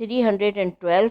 312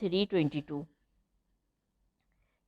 322।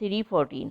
314।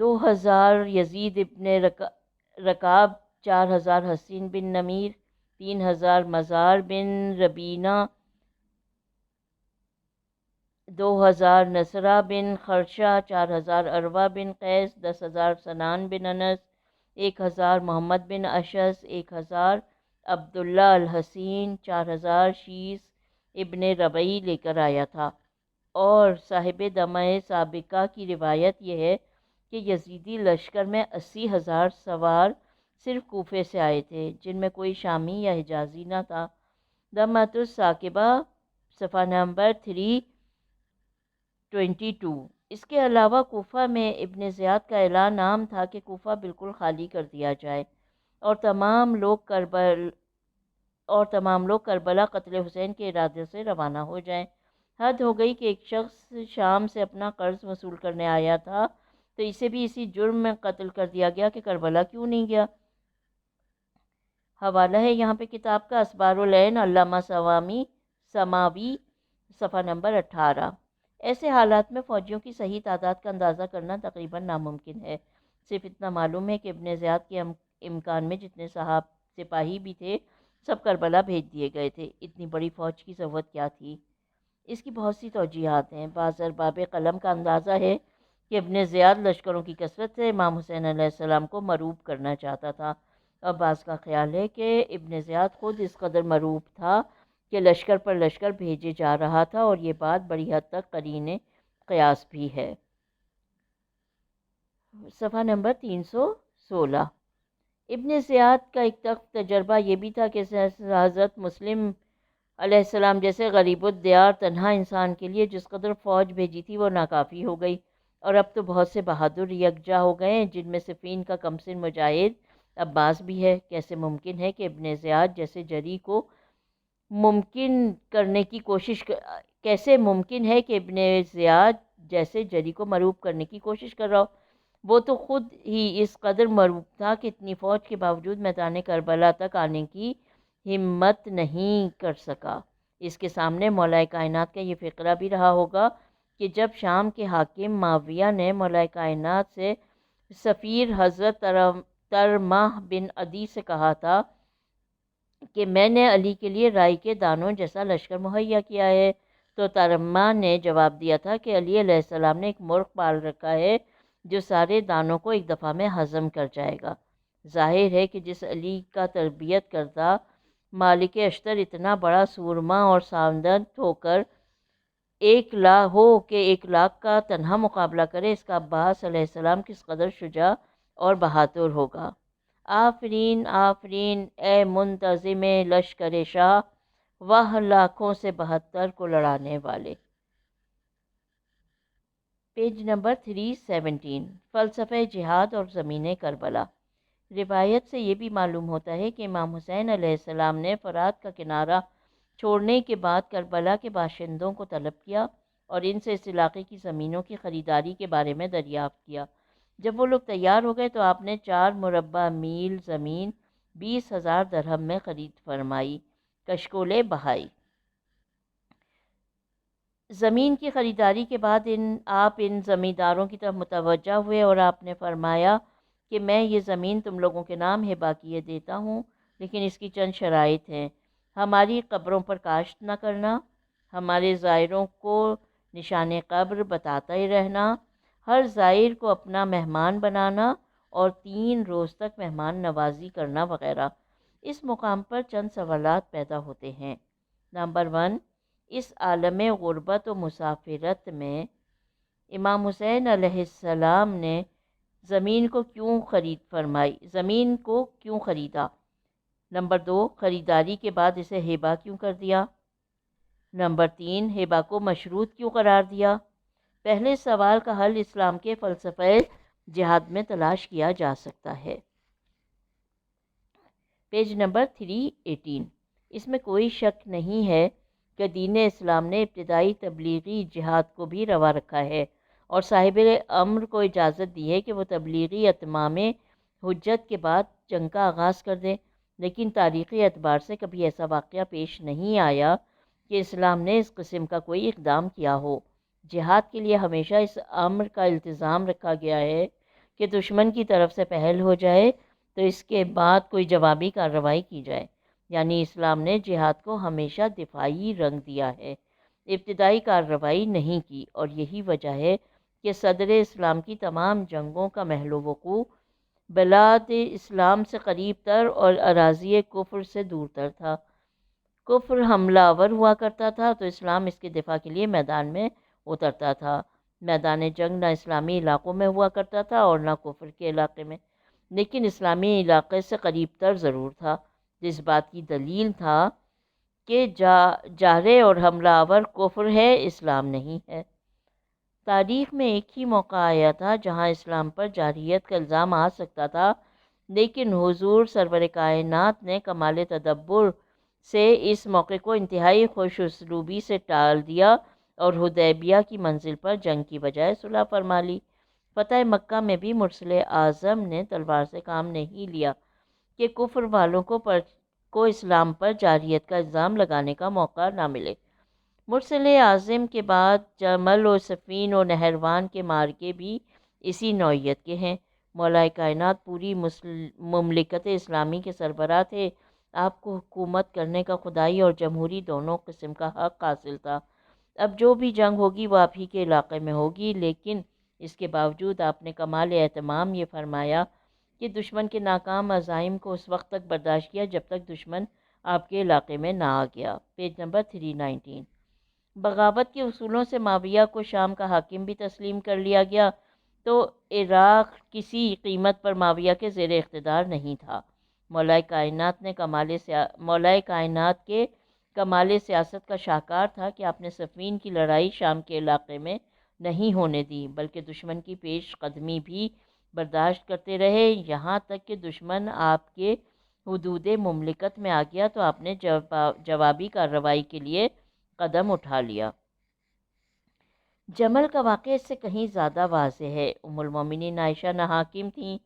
2000 یزید ابن رکاب، 4000 حسین بن نمیر، 3000 مزار بن ربینہ، 2000 نصرہ بن خرشہ، 4000 عروہ بن قیس، 10,000 سنان بن انس، 1000 محمد بن اشعث، 1000 عبداللہ الحسین، 4000 شیس ابن ربعی لے کر آیا تھا۔ اور صاحب دمہ سابقہ کی روایت یہ ہے کہ یزیدی لشکر میں 80,000 سوار صرف کوفے سے آئے تھے، جن میں کوئی شامی یا حجازی نہ تھا۔ دمۃ الثاقبہ، صفحہ نمبر 322۔ اس کے علاوہ کوفہ میں ابن زیاد کا اعلان عام تھا کہ کوفہ بالکل خالی کر دیا جائے اور تمام لوگ کربلا قتل حسین کے ارادے سے روانہ ہو جائیں۔ حد ہو گئی کہ ایک شخص شام سے اپنا قرض وصول کرنے آیا تھا تو اسے بھی اسی جرم میں قتل کر دیا گیا کہ کربلا کیوں نہیں گیا۔ حوالہ ہے یہاں پہ کتاب کا، اسبار العین، علامہ سماوی، صفحہ نمبر 18۔ ایسے حالات میں فوجیوں کی صحیح تعداد کا اندازہ کرنا تقریباً ناممکن ہے۔ صرف اتنا معلوم ہے کہ ابن زیاد کے امکان میں جتنے سپاہی بھی تھے سب کربلا بھیج دیے گئے تھے۔ اتنی بڑی فوج کی ضرورت کیا تھی؟ اس کی بہت سی توجیہات ہیں۔ بعض ارباب قلم کا اندازہ ہے کہ ابن زیاد لشکروں کی کثرت سے امام حسین علیہ السلام کو مروب کرنا چاہتا تھا، اور بعض کا خیال ہے کہ ابن زیاد خود اس قدر مروب تھا کہ لشکر پر لشکر بھیجے جا رہا تھا، اور یہ بات بڑی حد تک قرین قیاس بھی ہے۔ صفحہ نمبر 316۔ ابن زیاد کا ایک تجربہ یہ بھی تھا کہ حضرت مسلم علیہ السلام جیسے غریب الدیار تنہا انسان کے لیے جس قدر فوج بھیجی تھی وہ ناکافی ہو گئی، اور اب تو بہت سے بہادر یکجا ہو گئے ہیں، جن میں صفین کا کمسن مجاہد عباس بھی ہے۔ کیسے ممکن ہے کہ ابن زیاد جیسے جری کو مروب کرنے کی کوشش کر رہا ہو؟ وہ تو خود ہی اس قدر مروب تھا کہ اتنی فوج کے باوجود میدان کربلا تک آنے کی ہمت نہیں کر سکا۔ اس کے سامنے مولا کائنات کا یہ فقرہ بھی رہا ہوگا کہ جب شام کے حاکم معاویہ نے مولا کائنات سے سفیر حضرت ترمہ بن عدی سے کہا تھا کہ میں نے علی کے لیے رائی کے دانوں جیسا لشکر مہیا کیا ہے، تو ترمہ نے جواب دیا تھا کہ علی علیہ السلام نے ایک مرغ پال رکھا ہے جو سارے دانوں کو ایک دفعہ میں ہضم کر جائے گا۔ ظاہر ہے کہ جس علی کا تربیت کردہ مالک اشتر اتنا بڑا سورما اور سعادت ہو کر 1,00,000 کا تنہا مقابلہ کرے، اس کا عباس علیہ السلام کس قدر شجاع اور بہادر ہوگا۔ آفرین آفرین اے منتظم لشکر شاہ، واہ لاکھوں سے 72 کو لڑانے والے۔ Page number 317۔ فلسفہ جہاد اور زمین کربلا۔ روایت سے یہ بھی معلوم ہوتا ہے کہ امام حسین علیہ السلام نے فرات کا کنارہ چھوڑنے کے بعد کربلا کے باشندوں کو طلب کیا اور ان سے اس علاقے کی زمینوں کی خریداری کے بارے میں دریافت کیا۔ جب وہ لوگ تیار ہو گئے تو آپ نے 4 مربع میل زمین 20,000 درہم میں خرید فرمائی، کشکول بہائی۔ زمین کی خریداری کے بعد آپ ان زمینداروں کی طرف متوجہ ہوئے اور آپ نے فرمایا کہ میں یہ زمین تم لوگوں کے نام ہبہ کیے دیتا ہوں، لیکن اس کی چند شرائط ہیں۔ ہماری قبروں پر کاشت نہ کرنا، ہمارے زائروں کو نشان قبر بتاتا ہی رہنا، ہر زائر کو اپنا مہمان بنانا اور 3 روز تک مہمان نوازی کرنا وغیرہ۔ اس مقام پر چند سوالات پیدا ہوتے ہیں۔ نمبر 1، اس عالم غربت و مسافرت میں امام حسین علیہ السلام نے زمین کو کیوں خریدا؟ نمبر 2، خریداری کے بعد اسے ہبہ کیوں کر دیا؟ نمبر 3، ہبہ کو مشروط کیوں قرار دیا؟ پہلے سوال کا حل اسلام کے فلسفہ جہاد میں تلاش کیا جا سکتا ہے۔ Page number 318۔ اس میں کوئی شک نہیں ہے کہ دین اسلام نے ابتدائی تبلیغی جہاد کو بھی روا رکھا ہے اور صاحب امر کو اجازت دی ہے کہ وہ تبلیغی اتمام حجت کے بعد جنگ کا آغاز کر دے، لیکن تاریخی اعتبار سے کبھی ایسا واقعہ پیش نہیں آیا کہ اسلام نے اس قسم کا کوئی اقدام کیا ہو۔ جہاد کے لیے ہمیشہ اس امر کا التزام رکھا گیا ہے کہ دشمن کی طرف سے پہل ہو جائے تو اس کے بعد کوئی جوابی کارروائی کی جائے، یعنی اسلام نے جہاد کو ہمیشہ دفاعی رنگ دیا ہے، ابتدائی کارروائی نہیں کی، اور یہی وجہ ہے کہ صدر اسلام کی تمام جنگوں کا محل وقوع بلاد اسلام سے قریب تر اور اراضی کفر سے دور تر تھا۔ کفر حملہ آور ہوا کرتا تھا تو اسلام اس کے دفاع کے لیے میدان میں اترتا تھا۔ میدان جنگ نہ اسلامی علاقوں میں ہوا کرتا تھا اور نہ کفر کے علاقے میں، لیکن اسلامی علاقے سے قریب تر ضرور تھا، جس بات کی دلیل تھا کہ جارح اور حملہ آور کفر ہے، اسلام نہیں ہے۔ تاریخ میں ایک ہی موقع آیا تھا جہاں اسلام پر جارحیت کا الزام آ سکتا تھا، لیکن حضور سرور کائنات نے کمال تدبر سے اس موقع کو انتہائی خوش اسلوبی سے ٹال دیا اور حدیبیہ کی منزل پر جنگ کی بجائے صلح فرما لی۔ فتح مکہ میں بھی مرسل اعظم نے تلوار سے کام نہیں لیا کہ کفر والوں کو اسلام پر جارحیت کا الزام لگانے کا موقع نہ ملے۔ مرسل اعظم کے بعد جمل و صفین و نہروان کے مارکے بھی اسی نوعیت کے ہیں۔ مولا کائنات پوری مملکت اسلامی کے سربراہ تھے، آپ کو حکومت کرنے کا خدائی اور جمہوری دونوں قسم کا حق حاصل تھا۔ اب جو بھی جنگ ہوگی وہ آپ ہی کے علاقے میں ہوگی، لیکن اس کے باوجود آپ نے کمال اہتمام یہ فرمایا کہ دشمن کے ناکام عزائم کو اس وقت تک برداشت کیا جب تک دشمن آپ کے علاقے میں نہ آ گیا۔ Page number 319۔ بغاوت کے اصولوں سے معاویہ کو شام کا حاکم بھی تسلیم کر لیا گیا تو عراق کسی قیمت پر معاویہ کے زیر اقتدار نہیں تھا۔ مولا کائنات کے کمال سیاست کا شاہکار تھا کہ آپ نے صفین کی لڑائی شام کے علاقے میں نہیں ہونے دی، بلکہ دشمن کی پیش قدمی بھی برداشت کرتے رہے، یہاں تک کہ دشمن آپ کے حدود مملکت میں آ گیا تو آپ نے جوابی کارروائی کے لیے قدم اٹھا لیا۔ جمل کا واقعہ اس سے کہیں زیادہ واضح ہے۔ ام المومنین عائشہ نہ حاکم تھیں،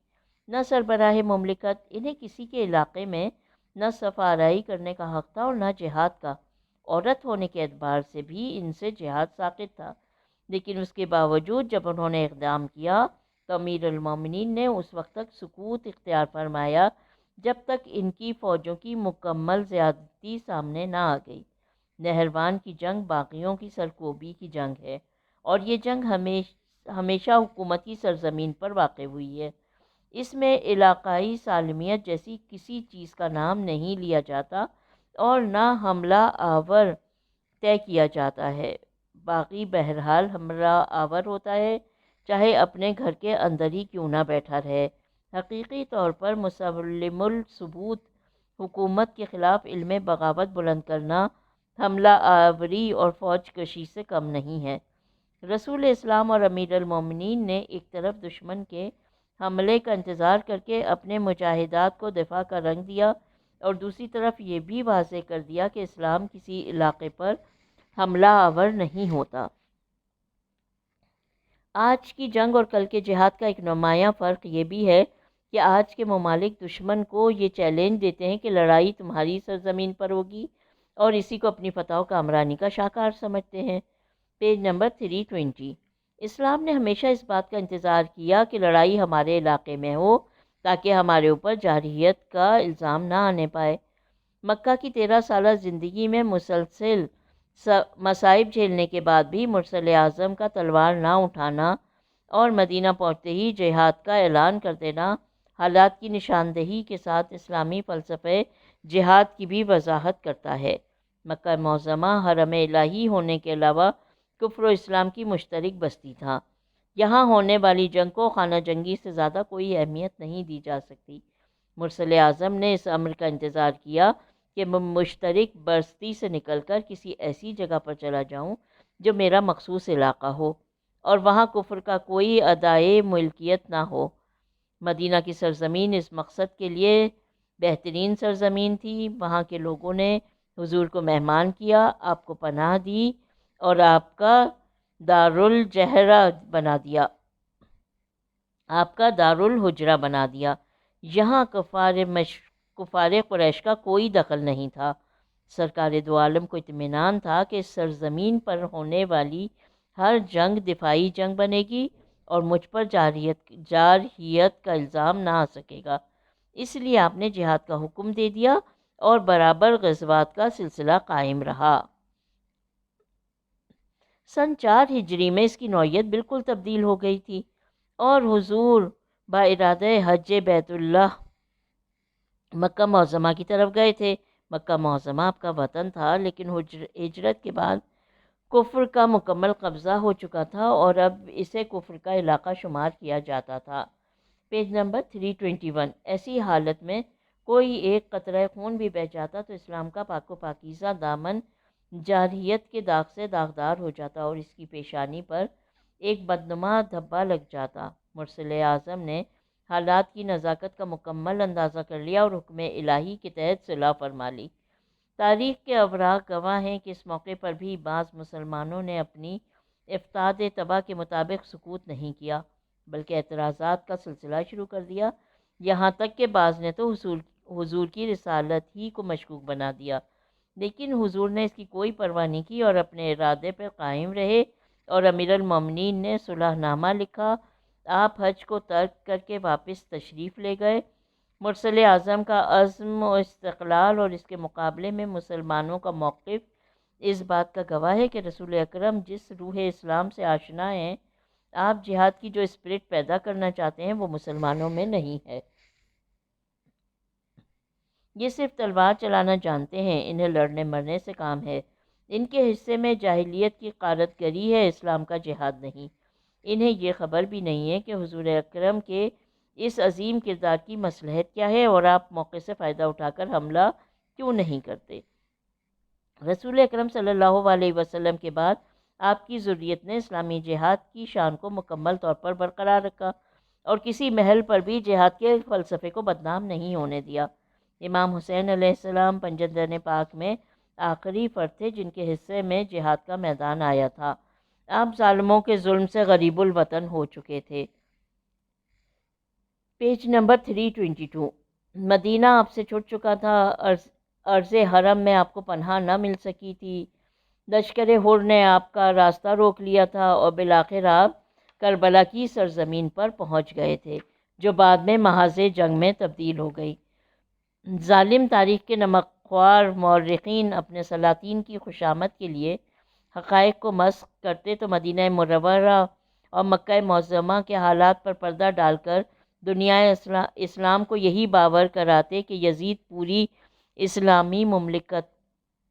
نہ سربراہ مملکت، انہیں کسی کے علاقے میں نہ سفارائی کرنے کا حق تھا اور نہ جہاد کا۔ عورت ہونے کے اعتبار سے بھی ان سے جہاد ساقط تھا، لیکن اس کے باوجود جب انہوں نے اقدام کیا تو امیر المومنین نے اس وقت تک سکوت اختیار فرمایا جب تک ان کی فوجوں کی مکمل زیادتی سامنے نہ آ گئی۔ نہروان کی جنگ باغیوں کی سرکوبی کی جنگ ہے، اور یہ جنگ ہمیشہ حکومتی سرزمین پر واقع ہوئی ہے۔ اس میں علاقائی سالمیت جیسی کسی چیز کا نام نہیں لیا جاتا اور نہ حملہ آور طے کیا جاتا ہے۔ باغی بہرحال حملہ آور ہوتا ہے، چاہے اپنے گھر کے اندر ہی کیوں نہ بیٹھا رہے۔ حقیقی طور پر مسلم الثبوت حکومت کے خلاف علم بغاوت بلند کرنا حملہ آوری اور فوج کشی سے کم نہیں ہے۔ رسول اسلام اور امیر المومنین نے ایک طرف دشمن کے حملے کا انتظار کر کے اپنے مجاہدات کو دفاع کا رنگ دیا اور دوسری طرف یہ بھی واضح کر دیا کہ اسلام کسی علاقے پر حملہ آور نہیں ہوتا۔ آج کی جنگ اور کل کے جہاد کا ایک نمایاں فرق یہ بھی ہے کہ آج کے ممالک دشمن کو یہ چیلنج دیتے ہیں کہ لڑائی تمہاری سرزمین پر ہوگی اور اسی کو اپنی فتح و کامرانی کا شاہکار سمجھتے ہیں۔ Page number 320۔ اسلام نے ہمیشہ اس بات کا انتظار کیا کہ لڑائی ہمارے علاقے میں ہو تاکہ ہمارے اوپر جارحیت کا الزام نہ آنے پائے۔ مکہ کی 13 سالہ زندگی میں مسلسل مصائب جھیلنے کے بعد بھی مرسل اعظم کا تلوار نہ اٹھانا اور مدینہ پہنچتے ہی جہاد کا اعلان کر دینا حالات کی نشاندہی کے ساتھ اسلامی فلسفہ جہاد کی بھی وضاحت کرتا ہے۔ مکہ معظمہ حرم الہی ہونے کے علاوہ کفر و اسلام کی مشترک بستی تھا۔ یہاں ہونے والی جنگ کو خانہ جنگی سے زیادہ کوئی اہمیت نہیں دی جا سکتی۔ مرسل اعظم نے اس امر کا انتظار کیا کہ میں مشترک بستی سے نکل کر کسی ایسی جگہ پر چلا جاؤں جو میرا مخصوص علاقہ ہو اور وہاں کفر کا کوئی ادائے ملکیت نہ ہو۔ مدینہ کی سرزمین اس مقصد کے لیے بہترین سرزمین تھی۔ وہاں کے لوگوں نے حضور کو مہمان کیا، آپ کو پناہ دی اور آپ کا دارالحجرہ بنا دیا۔ یہاں کفار قریش کا کوئی دخل نہیں تھا۔ سرکار دو عالم کو اطمینان تھا کہ اس سرزمین پر ہونے والی ہر جنگ دفاعی جنگ بنے گی اور مجھ پر جارحیت کا الزام نہ آ سکے گا، اس لیے آپ نے جہاد کا حکم دے دیا اور برابر غزوات کا سلسلہ قائم رہا۔ سن 4 ہجری میں اس کی نوعیت بالکل تبدیل ہو گئی تھی اور حضور بارادہ حج بیت اللہ مکہ معظمہ کی طرف گئے تھے۔ مکہ معظمہ آپ کا وطن تھا، لیکن ہجرت کے بعد کفر کا مکمل قبضہ ہو چکا تھا اور اب اسے کفر کا علاقہ شمار کیا جاتا تھا۔ Page number 321۔ ایسی حالت میں کوئی ایک قطرہ خون بھی بہہ جاتا تو اسلام کا پاک و پاکیزہ دامن جارحیت کے داغ سے داغدار ہو جاتا اور اس کی پیشانی پر ایک بدنما دھبا لگ جاتا۔ مرسل اعظم نے حالات کی نزاکت کا مکمل اندازہ کر لیا اور حکم الہی کے تحت صلح فرما لی۔ تاریخ کے اوراق گواہ ہیں کہ اس موقع پر بھی بعض مسلمانوں نے اپنی افتاد طبع کے مطابق سکوت نہیں کیا، بلکہ اعتراضات کا سلسلہ شروع کر دیا، یہاں تک کہ بعض نے تو حضور کی رسالت ہی کو مشکوک بنا دیا، لیکن حضور نے اس کی کوئی پرواہ نہیں کی اور اپنے ارادے پر قائم رہے اور امیر المومنین نے صلح نامہ لکھا۔ آپ حج کو ترک کر کے واپس تشریف لے گئے۔ مرسل اعظم کا عزم و استقلال اور اس کے مقابلے میں مسلمانوں کا موقف اس بات کا گواہ ہے کہ رسول اکرم جس روح اسلام سے آشنا ہیں، آپ جہاد کی جو اسپرٹ پیدا کرنا چاہتے ہیں وہ مسلمانوں میں نہیں ہے۔ یہ صرف تلوار چلانا جانتے ہیں، انہیں لڑنے مرنے سے کام ہے۔ ان کے حصے میں جاہلیت کی غارت گری ہے، اسلام کا جہاد نہیں۔ انہیں یہ خبر بھی نہیں ہے کہ حضور اکرم کے اس عظیم کردار کی مصلحت کیا ہے اور آپ موقع سے فائدہ اٹھا کر حملہ کیوں نہیں کرتے۔ رسول اکرم صلی اللہ علیہ وسلم کے بعد آپ کی ذریت نے اسلامی جہاد کی شان کو مکمل طور پر برقرار رکھا اور کسی محل پر بھی جہاد کے فلسفے کو بدنام نہیں ہونے دیا۔ امام حسین علیہ السلام پنجدن پاک میں آخری فرد تھے جن کے حصے میں جہاد کا میدان آیا تھا۔ آپ ظالموں کے ظلم سے غریب الوطن ہو چکے تھے۔ Page number 322۔ مدینہ آپ سے چھوٹ چکا تھا، عرض حرم میں آپ کو پناہ نہ مل سکی تھی، لشکر حر نے آپ کا راستہ روک لیا تھا اور بالآخر آپ کربلا کی سرزمین پر پہنچ گئے تھے، جو بعد میں محاذ جنگ میں تبدیل ہو گئی۔ ظالم تاریخ کے نمک خوار مورخین اپنے سلاطین کی خوشامد کے لیے حقائق کو مسخ کرتے تو مدینہ منورہ اور مکہ معظمہ کے حالات پر پردہ ڈال کر دنیا اسلام کو یہی باور کراتے کہ یزید پوری اسلامی مملکت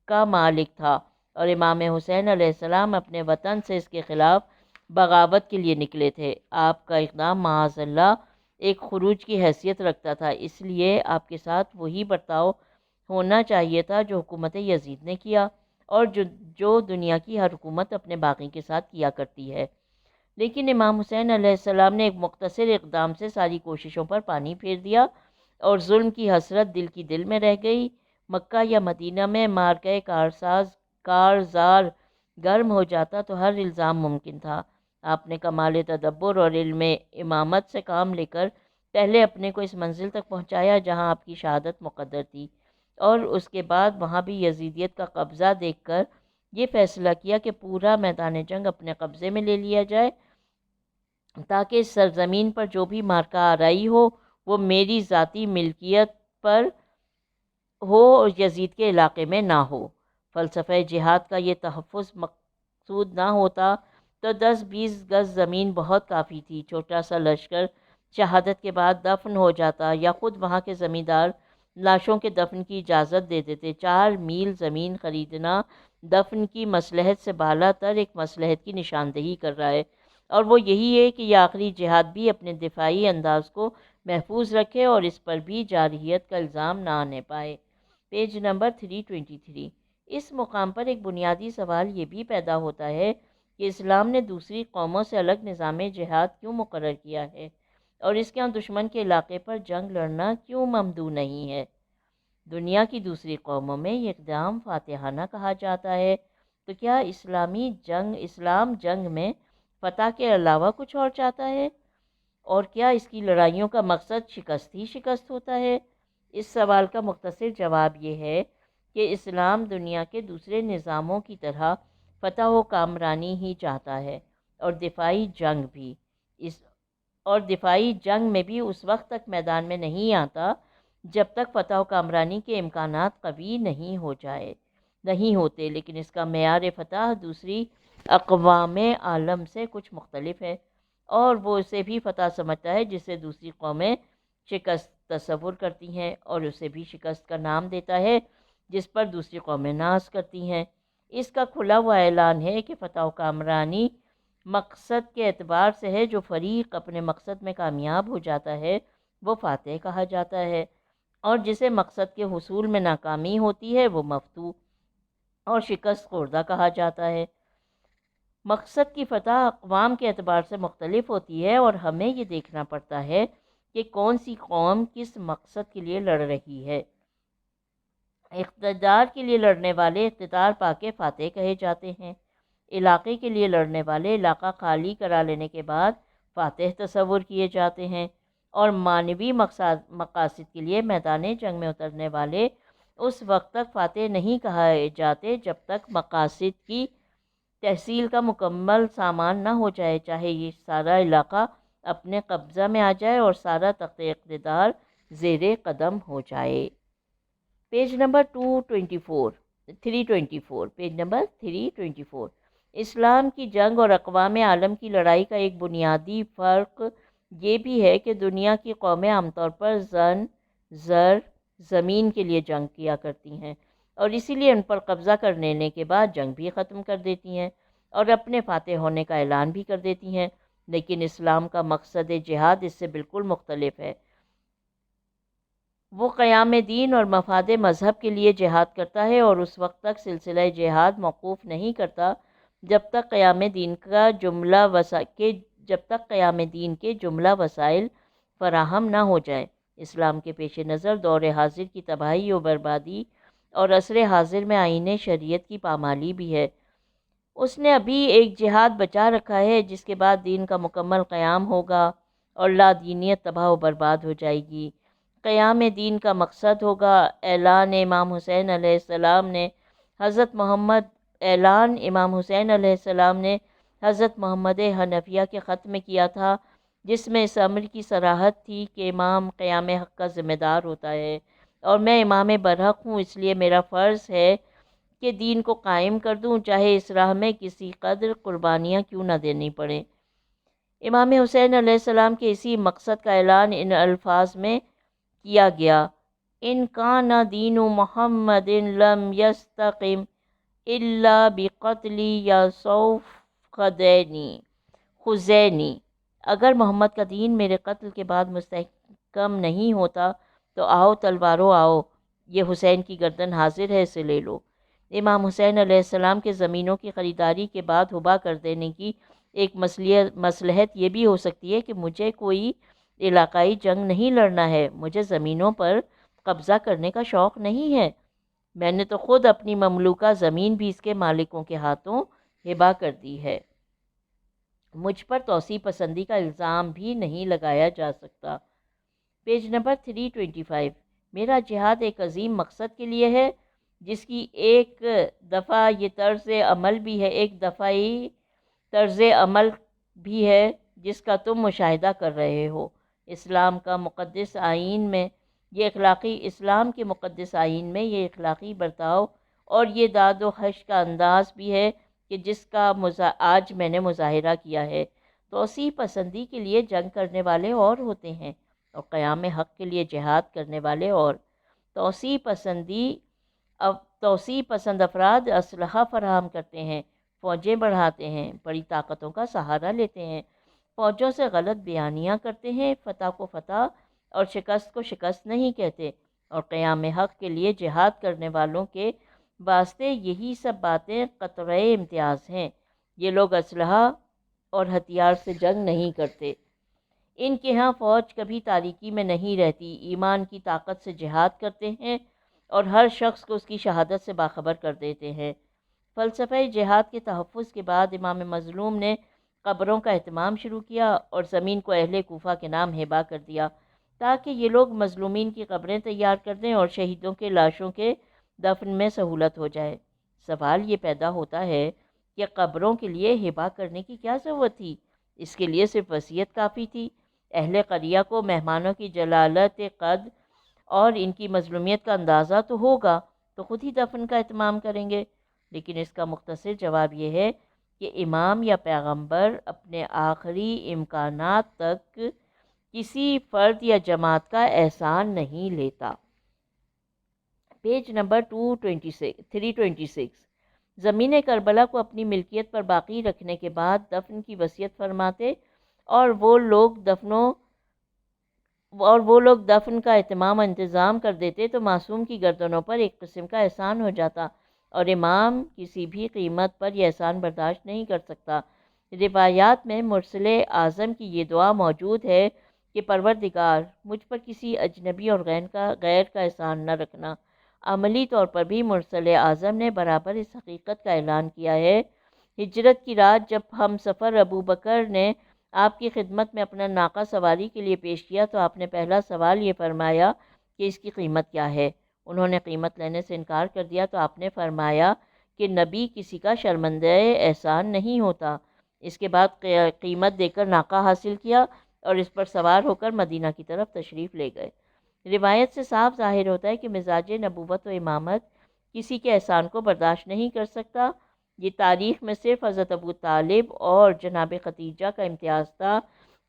کا مالک تھا اور امام حسین علیہ السلام اپنے وطن سے اس کے خلاف بغاوت کے لیے نکلے تھے۔ آپ کا اقدام معاذ اللہ ایک خروج کی حیثیت رکھتا تھا، اس لیے آپ کے ساتھ وہی برتاؤ ہونا چاہیے تھا جو حکومت یزید نے کیا اور جو دنیا کی ہر حکومت اپنے باغی کے ساتھ کیا کرتی ہے۔ لیکن امام حسین علیہ السلام نے ایک مختصر اقدام سے ساری کوششوں پر پانی پھیر دیا اور ظلم کی حسرت دل کی دل میں رہ گئی۔ مکہ یا مدینہ میں مارکہ کارزار گرم ہو جاتا تو ہر الزام ممکن تھا۔ آپ نے کمال تدبر اور علم امامت سے کام لے کر پہلے اپنے کو اس منزل تک پہنچایا جہاں آپ کی شہادت مقدر تھی، اور اس کے بعد وہاں بھی یزیدیت کا قبضہ دیکھ کر یہ فیصلہ کیا کہ پورا میدان جنگ اپنے قبضے میں لے لیا جائے تاکہ اس سرزمین پر جو بھی مارکہ آرائی ہو وہ میری ذاتی ملکیت پر ہو اور یزید کے علاقے میں نہ ہو۔ فلسفہ جہاد کا یہ تحفظ مقصود نہ ہوتا تو 10-20 گز زمین بہت کافی تھی۔ چھوٹا سا لشکر شہادت کے بعد دفن ہو جاتا یا خود وہاں کے زمیندار لاشوں کے دفن کی اجازت دے دیتے۔ 4 میل زمین خریدنا دفن کی مصلحت سے بالا تر ایک مصلحت کی نشاندہی کر رہا ہے، اور وہ یہی ہے کہ یہ آخری جہاد بھی اپنے دفاعی انداز کو محفوظ رکھے اور اس پر بھی جارحیت کا الزام نہ آنے پائے۔ Page number 323۔ اس مقام پر ایک بنیادی سوال یہ بھی پیدا ہوتا ہے کہ اسلام نے دوسری قوموں سے الگ نظام جہاد کیوں مقرر کیا ہے اور اس کے ہاں دشمن کے علاقے پر جنگ لڑنا کیوں ممدوح نہیں ہے؟ دنیا کی دوسری قوموں میں یہ اقدام فاتحانہ کہا جاتا ہے، تو کیا اسلام جنگ میں فتح کے علاوہ کچھ اور چاہتا ہے؟ اور کیا اس کی لڑائیوں کا مقصد شکست ہی شکست ہوتا ہے؟ اس سوال کا مختصر جواب یہ ہے کہ اسلام دنیا کے دوسرے نظاموں کی طرح فتح و کامرانی ہی چاہتا ہے اور دفاعی جنگ بھی۔ اس اور دفاعی جنگ میں بھی اس وقت تک میدان میں نہیں آتا جب تک فتح و کامرانی کے امکانات قوی نہیں ہوتے، لیکن اس کا معیار فتح دوسری اقوام عالم سے کچھ مختلف ہے، اور وہ اسے بھی فتح سمجھتا ہے جسے دوسری قومیں شکست تصور کرتی ہیں، اور اسے بھی شکست کا نام دیتا ہے جس پر دوسری قومیں ناز کرتی ہیں۔ اس کا کھلا ہوا اعلان ہے کہ فتح و کامرانی مقصد کے اعتبار سے ہے، جو فریق اپنے مقصد میں کامیاب ہو جاتا ہے وہ فاتح کہا جاتا ہے، اور جسے مقصد کے حصول میں ناکامی ہوتی ہے وہ مفتوح اور شکست خوردہ کہا جاتا ہے۔ مقصد کی فتح اقوام کے اعتبار سے مختلف ہوتی ہے، اور ہمیں یہ دیکھنا پڑتا ہے کہ کون سی قوم کس مقصد کے لیے لڑ رہی ہے۔ اقتدار کے لیے لڑنے والے اقتدار پا کے فاتح کہے جاتے ہیں، علاقے کے لیے لڑنے والے علاقہ خالی کرا لینے کے بعد فاتح تصور کیے جاتے ہیں، اور معنوی مقاصد کے لیے میدان جنگ میں اترنے والے اس وقت تک فاتح نہیں کہے جاتے جب تک مقاصد کی تحصیل کا مکمل سامان نہ ہو جائے، چاہے یہ سارا علاقہ اپنے قبضہ میں آ جائے اور سارا تخت اقتدار زیر قدم ہو جائے۔ Page number 324 page number 324۔ اسلام کی جنگ اور اقوام عالم کی لڑائی کا ایک بنیادی فرق یہ بھی ہے کہ دنیا کی قومیں عام طور پر زمین کے لیے جنگ کیا کرتی ہیں، اور اسی لیے ان پر قبضہ کر لینے کے بعد جنگ بھی ختم کر دیتی ہیں اور اپنے فاتح ہونے کا اعلان بھی کر دیتی ہیں، لیکن اسلام کا مقصد جہاد اس سے بالکل مختلف ہے۔ وہ قیام دین اور مفاد مذہب کے لیے جہاد کرتا ہے، اور اس وقت تک سلسلہ جہاد موقوف نہیں کرتا جب تک قیام دین کے جملہ وسائل فراہم نہ ہو جائیں۔ اسلام کے پیش نظر دور حاضر کی تباہی و بربادی اور عصر حاضر میں آئین شریعت کی پامالی بھی ہے۔ اس نے ابھی ایک جہاد بچا رکھا ہے جس کے بعد دین کا مکمل قیام ہوگا اور لا دینیت تباہ و برباد ہو جائے گی۔ قیام دین کا مقصد ہوگا اعلان امام حسین علیہ السلام نے حضرت محمد حنفیہ کے خط میں کیا تھا، جس میں اس امر کی صراحت تھی کہ امام قیام حق کا ذمہ دار ہوتا ہے، اور میں امام برحق ہوں، اس لیے میرا فرض ہے کہ دین کو قائم کر دوں، چاہے اس راہ میں کسی قدر قربانیاں کیوں نہ دینی پڑیں۔ امام حسین علیہ السلام کے اسی مقصد کا اعلان ان الفاظ میں کیا گیا: ان کان دین محمد لم یستقم الا بقتلی یا سوف خزینی، اگر محمد کا دین میرے قتل کے بعد مستحکم نہیں ہوتا تو آؤ تلواروں آؤ، یہ حسین کی گردن حاضر ہے، اسے لے لو۔ امام حسین علیہ السلام کے زمینوں کی خریداری کے بعد ہبا کر دینے کی ایک مصلحت یہ بھی ہو سکتی ہے کہ مجھے کوئی علاقائی جنگ نہیں لڑنا ہے، مجھے زمینوں پر قبضہ کرنے کا شوق نہیں ہے، میں نے تو خود اپنی مملوکہ زمین بھی اس کے مالکوں کے ہاتھوں ہبا کر دی ہے، مجھ پر توسیع پسندی کا الزام بھی نہیں لگایا جا سکتا۔ Page number 325۔ میرا جہاد ایک عظیم مقصد کے لیے ہے جس کی ایک دفعہ یہ طرز عمل بھی ہے جس کا تم مشاہدہ کر رہے ہو۔ اسلام کے مقدس آئین میں یہ اخلاقی برتاؤ اور یہ داد و خش کا انداز بھی ہے کہ جس کا آج میں نے مظاہرہ کیا ہے۔ توسیع پسندی کے لیے جنگ کرنے والے اور ہوتے ہیں اور قیام حق کے لیے جہاد کرنے والے اور۔ توسیع پسند افراد اسلحہ فراہم کرتے ہیں، فوجیں بڑھاتے ہیں، بڑی طاقتوں کا سہارا لیتے ہیں، فوجوں سے غلط بیانیاں کرتے ہیں، فتح کو فتح اور شکست کو شکست نہیں کہتے، اور قیام حق کے لیے جہاد کرنے والوں کے واسطے یہی سب باتیں قطعِ امتیاز ہیں۔ یہ لوگ اسلحہ اور ہتھیار سے جنگ نہیں کرتے، ان کے ہاں فوج کبھی تاریکی میں نہیں رہتی، ایمان کی طاقت سے جہاد کرتے ہیں اور ہر شخص کو اس کی شہادت سے باخبر کر دیتے ہیں۔ فلسفہ جہاد کے تحفظ کے بعد امام مظلوم نے قبروں کا اہتمام شروع کیا اور زمین کو اہل کوفہ کے نام ہبا کر دیا تاکہ یہ لوگ مظلومین کی قبریں تیار کر دیں اور شہیدوں کے لاشوں کے دفن میں سہولت ہو جائے۔ سوال یہ پیدا ہوتا ہے کہ قبروں کے لیے ہبا کرنے کی کیا ضرورت تھی؟ اس کے لیے صرف وصیت کافی تھی۔ اہل قریہ کو مہمانوں کی جلالت قد اور ان کی مظلومیت کا اندازہ تو ہوگا تو خود ہی دفن کا اہتمام کریں گے، لیکن اس کا مختصر جواب یہ ہے کہ امام یا پیغمبر اپنے آخری امکانات تک کسی فرد یا جماعت کا احسان نہیں لیتا۔ Page number 326۔ زمین کربلا کو اپنی ملکیت پر باقی رکھنے کے بعد دفن کی وصیت فرماتے اور وہ لوگ دفن کا اہتمام و انتظام کر دیتے تو معصوم کی گردنوں پر ایک قسم کا احسان ہو جاتا، اور امام کسی بھی قیمت پر یہ احسان برداشت نہیں کر سکتا۔ روایات میں مرسل اعظم کی یہ دعا موجود ہے کہ پروردگار مجھ پر کسی اجنبی اور غیر کا احسان نہ رکھنا۔ عملی طور پر بھی مرسل اعظم نے برابر اس حقیقت کا اعلان کیا ہے۔ ہجرت کی رات جب ہم سفر ابو بکر نے آپ کی خدمت میں اپنا ناقہ سواری کے لیے پیش کیا تو آپ نے پہلا سوال یہ فرمایا کہ اس کی قیمت کیا ہے۔ انہوں نے قیمت لینے سے انکار کر دیا تو آپ نے فرمایا کہ نبی کسی کا شرمندہ احسان نہیں ہوتا۔ اس کے بعد قیمت دے کر ناقہ حاصل کیا اور اس پر سوار ہو کر مدینہ کی طرف تشریف لے گئے۔ روایت سے صاف ظاہر ہوتا ہے کہ مزاج نبوت و امامت کسی کے احسان کو برداشت نہیں کر سکتا۔ یہ تاریخ میں صرف حضرت ابو طالب اور جناب خدیجہ کا امتیاز تھا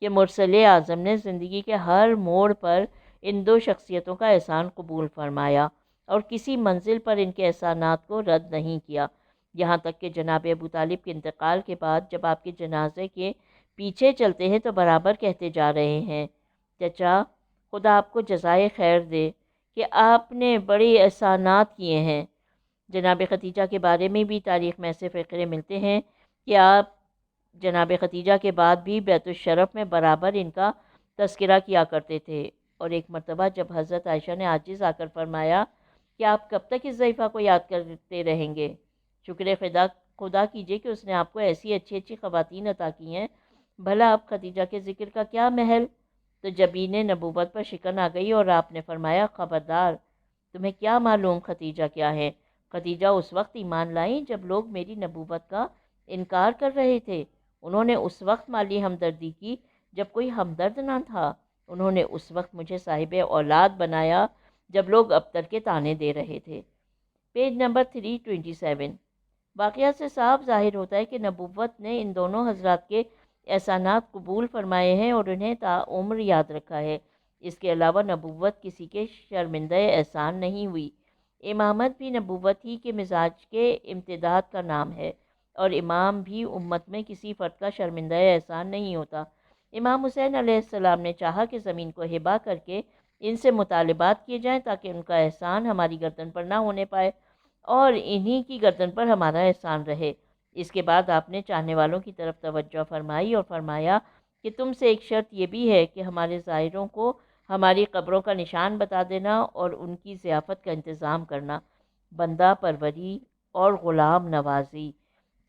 کہ مرسل اعظم نے زندگی کے ہر موڑ پر ان دو شخصیتوں کا احسان قبول فرمایا اور کسی منزل پر ان کے احسانات کو رد نہیں کیا، یہاں تک کہ جناب ابو طالب کے انتقال کے بعد جب آپ کے جنازے کے پیچھے چلتے ہیں تو برابر کہتے جا رہے ہیں، چچا خدا آپ کو جزائے خیر دے کہ آپ نے بڑے احسانات کیے ہیں۔ جناب خدیجہ کے بارے میں بھی تاریخ میں ایسے فقرے ملتے ہیں کہ آپ جناب خدیجہ کے بعد بھی بیت الشرف میں برابر ان کا تذکرہ کیا کرتے تھے، اور ایک مرتبہ جب حضرت عائشہ نے عاجز آ کر فرمایا کہ آپ کب تک اس ضعیفہ کو یاد کرتے رہیں گے؟ شکر خدا کیجئے کہ اس نے آپ کو ایسی اچھی اچھی خواتین عطا کی ہیں، بھلا اب خدیجہ کے ذکر کا کیا محل؟ تو جبین نبوت پر شکن آ گئی اور آپ نے فرمایا خبردار، تمہیں کیا معلوم خدیجہ کیا ہے؟ خدیجہ اس وقت ایمان لائیں جب لوگ میری نبوت کا انکار کر رہے تھے۔ انہوں نے اس وقت مالی ہمدردی کی جب کوئی ہمدرد نہ تھا۔ انہوں نے اس وقت مجھے صاحب اولاد بنایا جب لوگ ابتر کے تانے دے رہے تھے۔ Page number 327۔ واقعات سے صاف ظاہر ہوتا ہے کہ نبوت نے ان دونوں حضرات کے احسانات قبول فرمائے ہیں اور انہیں تا عمر یاد رکھا ہے۔ اس کے علاوہ نبوت کسی کے شرمندہ احسان نہیں ہوئی۔ امامت بھی نبوت ہی کے مزاج کے امتداد کا نام ہے، اور امام بھی امت میں کسی فرد کا شرمندہ احسان نہیں ہوتا۔ امام حسین علیہ السلام نے چاہا کہ زمین کو ہبہ کر کے ان سے مطالبات کیے جائیں تاکہ ان کا احسان ہماری گردن پر نہ ہونے پائے اور انہی کی گردن پر ہمارا احسان رہے۔ اس کے بعد آپ نے چاہنے والوں کی طرف توجہ فرمائی اور فرمایا کہ تم سے ایک شرط یہ بھی ہے کہ ہمارے زائروں کو ہماری قبروں کا نشان بتا دینا اور ان کی ضیافت کا انتظام کرنا۔ بندہ پروری اور غلام نوازی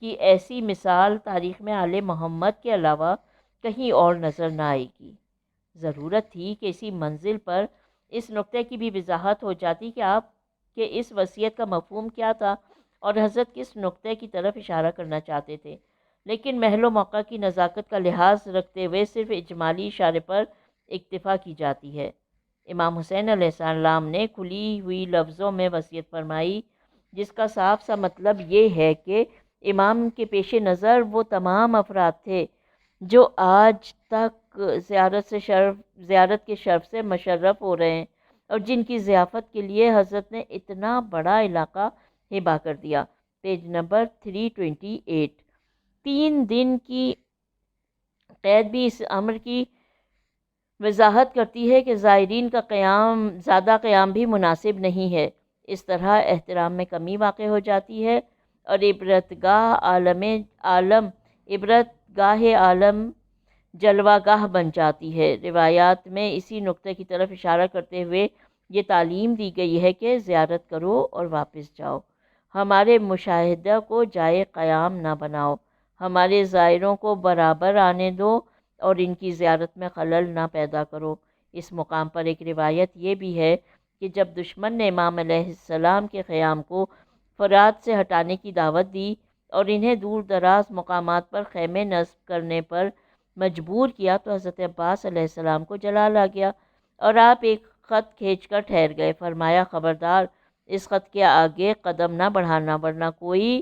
کی ایسی مثال تاریخ میں آل محمد کے علاوہ کہیں اور نظر نہ آئے گی۔ ضرورت تھی کہ اسی منزل پر اس نقطے کی بھی وضاحت ہو جاتی کہ آپ کے اس وصیت کا مفہوم کیا تھا اور حضرت کس نقطے کی طرف اشارہ کرنا چاہتے تھے، لیکن محل و موقع کی نزاکت کا لحاظ رکھتے ہوئے صرف اجمالی اشارے پر اکتفا کی جاتی ہے۔ امام حسین علیہ السلام نے کھلی ہوئی لفظوں میں وصیت فرمائی، جس کا صاف سا مطلب یہ ہے کہ امام کے پیش نظر وہ تمام افراد تھے جو آج تک زیارت کے شرف سے مشرف ہو رہے ہیں اور جن کی ضیافت کے لیے حضرت نے اتنا بڑا علاقہ ہبہ کر دیا۔ Page number 328۔ 3 دن کی قید بھی اس امر کی وضاحت کرتی ہے کہ زائرین کا زیادہ قیام بھی مناسب نہیں ہے۔ اس طرح احترام میں کمی واقع ہو جاتی ہے اور عبرتگاہ عالم جلوہ گاہ بن جاتی ہے۔ روایات میں اسی نقطے کی طرف اشارہ کرتے ہوئے یہ تعلیم دی گئی ہے کہ زیارت کرو اور واپس جاؤ، ہمارے مشاہدہ کو جائے قیام نہ بناؤ، ہمارے زائروں کو برابر آنے دو اور ان کی زیارت میں خلل نہ پیدا کرو۔ اس مقام پر ایک روایت یہ بھی ہے کہ جب دشمن نے امام علیہ السلام کے خیام کو فرات سے ہٹانے کی دعوت دی اور انہیں دور دراز مقامات پر خیمے نصب کرنے پر مجبور کیا تو حضرت عباس علیہ السلام کو جلال آ گیا اور آپ ایک خط کھینچ کر ٹھہر گئے۔ فرمایا خبردار اس خط کے آگے قدم نہ بڑھانا ورنہ کوئی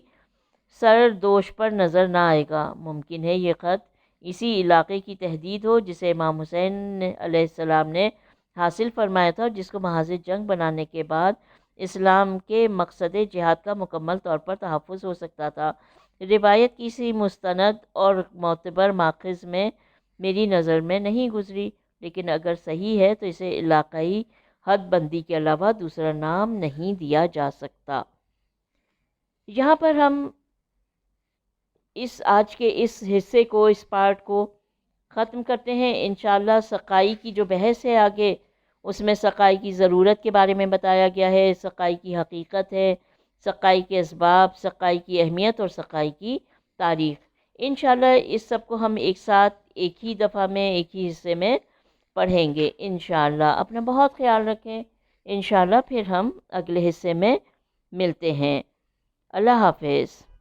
سر دوش پر نظر نہ آئے گا۔ ممکن ہے یہ خط اسی علاقے کی تحدید ہو جسے امام حسین علیہ السلام نے حاصل فرمایا تھا اور جس کو محاذ جنگ بنانے کے بعد اسلام کے مقصد جہاد کا مکمل طور پر تحفظ ہو سکتا تھا۔ روایت کسی مستند اور معتبر ماخذ میں میری نظر میں نہیں گزری، لیکن اگر صحیح ہے تو اسے علاقائی حد بندی کے علاوہ دوسرا نام نہیں دیا جا سکتا۔ یہاں پر ہم آج کے اس حصے کو، اس پارٹ کو ختم کرتے ہیں۔ انشاءاللہ سقائی کی جو بحث ہے آگے، اس میں سقائی کی ضرورت کے بارے میں بتایا گیا ہے، سقائی کی حقیقت ہے، سقائی کے اسباب، سقائی کی اہمیت اور سقائی کی تاریخ۔ انشاءاللہ اس سب کو ہم ایک ساتھ ایک ہی دفعہ میں ایک ہی حصے میں پڑھیں گے انشاءاللہ۔ اپنا بہت خیال رکھیں۔ انشاءاللہ پھر ہم اگلے حصے میں ملتے ہیں۔ اللہ حافظ۔